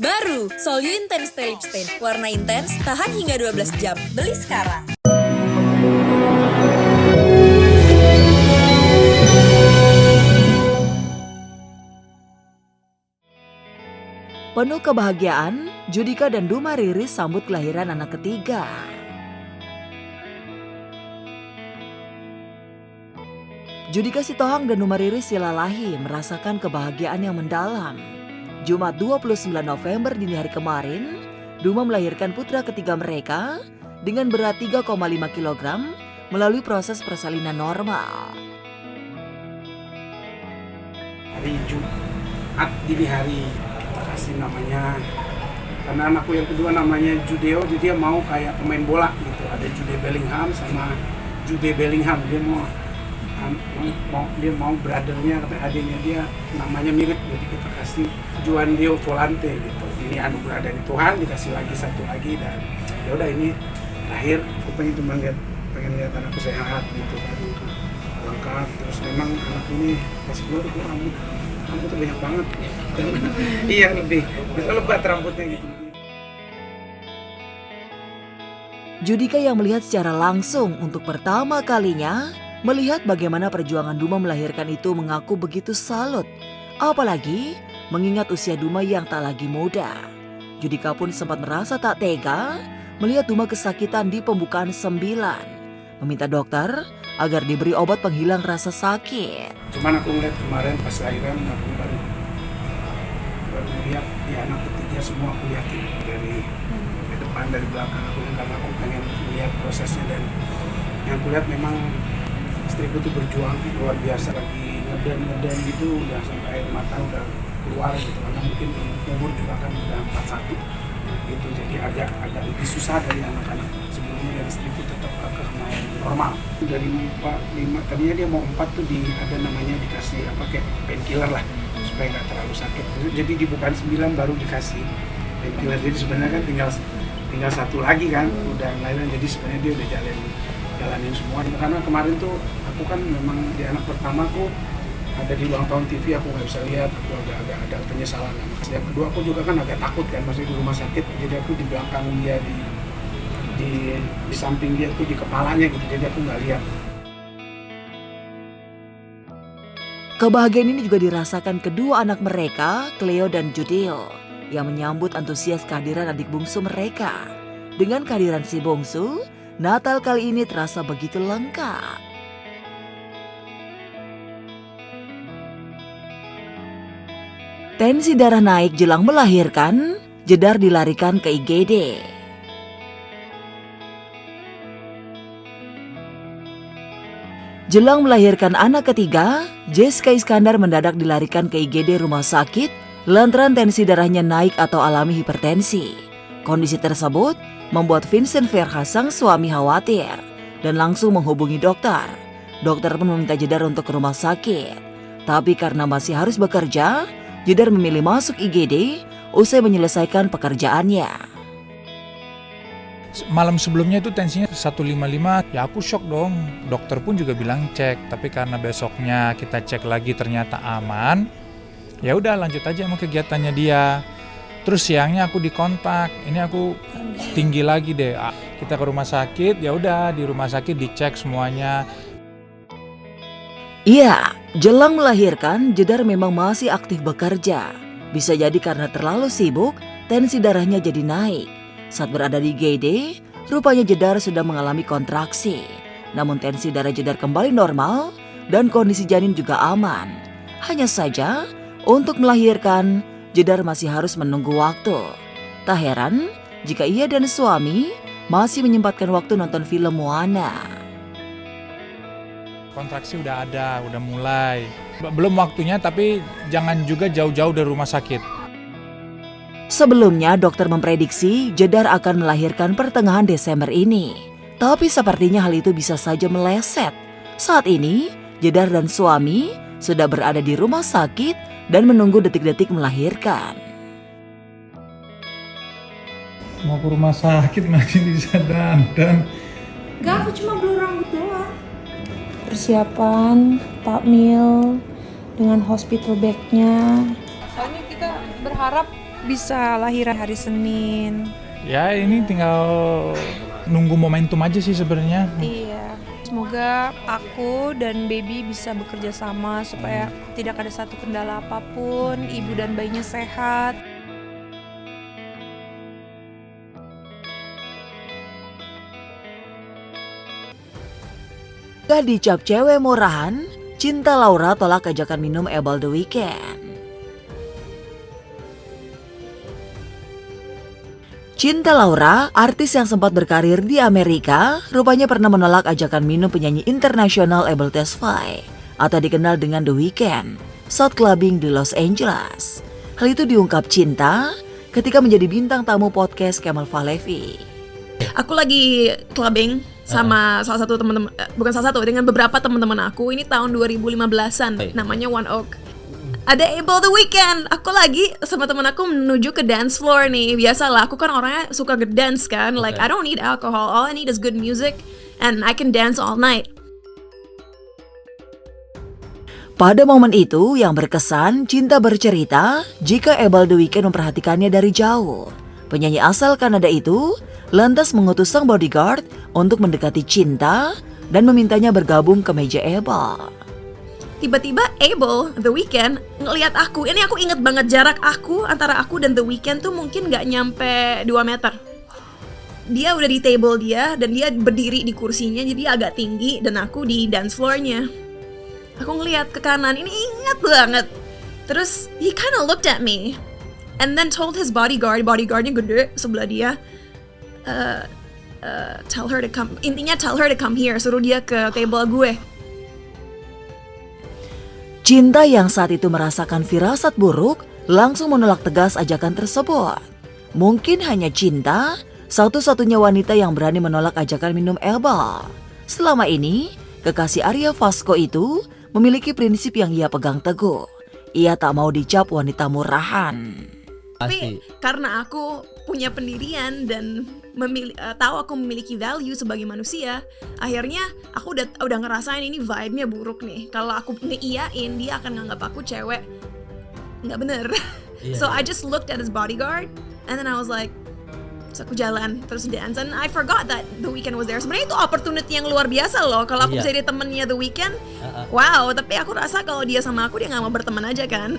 Baru, Solyu Intense Stay Lip Stain. Warna intens, tahan hingga 12 jam. Beli sekarang. Penuh kebahagiaan, Judika dan Duma Riris sambut kelahiran anak ketiga. Judika Sitohang dan Duma Riris Silalahi merasakan kebahagiaan yang mendalam. Jumat 29 November dini hari kemarin, Duma melahirkan putra ketiga mereka dengan berat 3,5 kg melalui proses persalinan normal. Hari Jumat dini hari kita kasih namanya, karena anakku yang kedua namanya Judeo, jadi dia mau kayak pemain bola gitu. Ada Jude Bellingham sama Jude Bellingham, dia mau brothernya kata adiknya dia namanya mirip, jadi kita kasih Juan Dio Volante gitu. Ini anugerah dari Tuhan, dikasih lagi satu lagi, dan ya udah ini terakhir. Aku pengen lihat anakku sehat gitu kan, lengkap. Terus memang anak ini pas keluar tuh rambut tuh banyak banget. Iya, lebih lebat rambutnya gitu. Judika yang melihat secara langsung untuk pertama kalinya melihat bagaimana perjuangan Duma melahirkan itu mengaku begitu salut. Apalagi mengingat usia Duma yang tak lagi muda. Judika pun sempat merasa tak tega melihat Duma kesakitan di pembukaan 9. Meminta dokter agar diberi obat penghilang rasa sakit. Cuman aku ngeliat kemarin pas lahiran, aku baru lihat di anak ketiga semua aku liatin dari depan, dari belakang aku, karena aku pengen lihat prosesnya. Dan yang aku lihat memang istriku tuh berjuang luar biasa, lagi ngeden gitu, udah sampai air mata udah keluar gitu, karena mungkin umur juga kan udah 41 gitu, jadi agak lebih susah dari anak-anak sebelumnya. Dan istriku tetap mau normal dari 4-5, tadinya dia mau 4 tuh ada namanya dikasih kayak painkiller lah supaya nggak terlalu sakit. Jadi di bukan 9 baru dikasih painkiller, jadi sebenarnya kan tinggal satu lagi kan udah ngelahiran, jadi sebenarnya dia udah jalanin semua. Karena kemarin tuh aku kan memang di anak pertamaku ada di ulang tahun TV, aku nggak bisa lihat, aku agak ada penyesalan. Yang kedua aku juga kan agak takut kan, masih di rumah sakit, jadi aku di belakang dia, di samping dia tuh, di kepalanya gitu, jadi aku nggak lihat. Kebahagiaan ini juga dirasakan kedua anak mereka, Cleo dan Judeo, yang menyambut antusias kehadiran adik bungsu mereka. Dengan kehadiran si bungsu, Natal kali ini terasa begitu lengkap. Tensi darah naik jelang melahirkan, Jedar dilarikan ke IGD. Jelang melahirkan anak ketiga, Jessica Iskandar mendadak dilarikan ke IGD rumah sakit lantaran tensi darahnya naik atau alami hipertensi. Kondisi tersebut membuat Vincent Verha sang suami khawatir dan langsung menghubungi dokter. Dokter pun meminta Jedar untuk ke rumah sakit. Tapi karena masih harus bekerja, Jedar memilih masuk IGD usai menyelesaikan pekerjaannya. Malam sebelumnya itu tensinya 155, ya aku shock dong. Dokter pun juga bilang cek, tapi karena besoknya kita cek lagi ternyata aman, ya udah lanjut aja sama kegiatannya dia. Terus siangnya aku dikontak, ini aku tinggi lagi deh. Kita ke rumah sakit, ya udah di rumah sakit dicek semuanya. Iya, jelang melahirkan, Jedar memang masih aktif bekerja. Bisa jadi karena terlalu sibuk, tensi darahnya jadi naik. Saat berada di IGD, rupanya Jedar sudah mengalami kontraksi. Namun tensi darah Jedar kembali normal dan kondisi janin juga aman. Hanya saja, untuk melahirkan, Jedar masih harus menunggu waktu. Tak heran jika ia dan suami masih menyempatkan waktu nonton film Moana. Kontraksi udah ada, udah mulai. Belum waktunya, tapi jangan juga jauh-jauh dari rumah sakit. Sebelumnya dokter memprediksi Jedar akan melahirkan pertengahan Desember ini. Tapi sepertinya hal itu bisa saja meleset. Saat ini, Jedar dan suami sudah berada di rumah sakit dan menunggu detik-detik melahirkan. Mau ke rumah sakit masih bisa dandan. Enggak, aku cuma belum rambut doang. Persiapan takmil dengan hospital bag-nya. Soalnya kita berharap bisa lahiran hari Senin. Ya ini tinggal nunggu momentum aja sih sebenarnya. Iya. Semoga aku dan baby bisa bekerja sama supaya tidak ada satu kendala apapun, ibu dan bayinya sehat. Gak dicap cewek murahan, Cinta Laura tolak ajakan minum Able The Weeknd. Cinta Laura, artis yang sempat berkarir di Amerika, rupanya pernah menolak ajakan minum penyanyi internasional Abel Tesfaye atau dikenal dengan The Weeknd saat clubbing di Los Angeles. Hal itu diungkap Cinta ketika menjadi bintang tamu podcast Kemal Falevi. Aku lagi clubbing sama salah satu teman-teman, bukan salah satu, dengan beberapa teman-teman aku. Ini tahun 2015-an, namanya One Oak. Ada Able The Weeknd. Aku lagi sama teman aku menuju ke dance floor nih. Biasalah, aku kan orangnya suka ngedance kan. Like I don't need alcohol, all I need is good music and I can dance all night. Pada momen itu yang berkesan, Cinta bercerita jika Able The Weeknd memperhatikannya dari jauh. Penyanyi asal Kanada itu lantas mengutus sang bodyguard untuk mendekati Cinta dan memintanya bergabung ke meja Able. Tiba-tiba Able, The Weeknd, ngeliat aku. Ini aku inget banget jarak aku antara aku dan The Weeknd tuh mungkin gak nyampe 2 meter. Dia udah di table dia dan dia berdiri di kursinya, jadi agak tinggi, dan aku di dance floor-nya. Aku ngeliat ke kanan, ini inget banget. Terus he kinda looked at me and then told his bodyguardnya gede sebelah dia, tell her to come. Intinya tell her to come here, suruh dia ke table gue. Cinta yang saat itu merasakan firasat buruk langsung menolak tegas ajakan tersebut. Mungkin hanya Cinta satu-satunya wanita yang berani menolak ajakan minum Able. Selama ini, kekasih Arya Vasco itu memiliki prinsip yang ia pegang teguh. Ia tak mau dicap wanita murahan. Tapi karena aku punya pendirian dan tahu aku memiliki value sebagai manusia, akhirnya aku udah ngerasain ini vibe-nya buruk nih. Kalau aku ngeiyain, dia akan nganggap aku cewek nggak bener. So I just looked at his bodyguard and then I was like, terus aku jalan terus dance and I forgot that The Weeknd was there. Sebenarnya itu opportunity yang luar biasa loh. Kalau aku bisa jadi temennya The Weeknd, wow. Tapi aku rasa kalau dia sama aku, dia nggak mau berteman aja kan.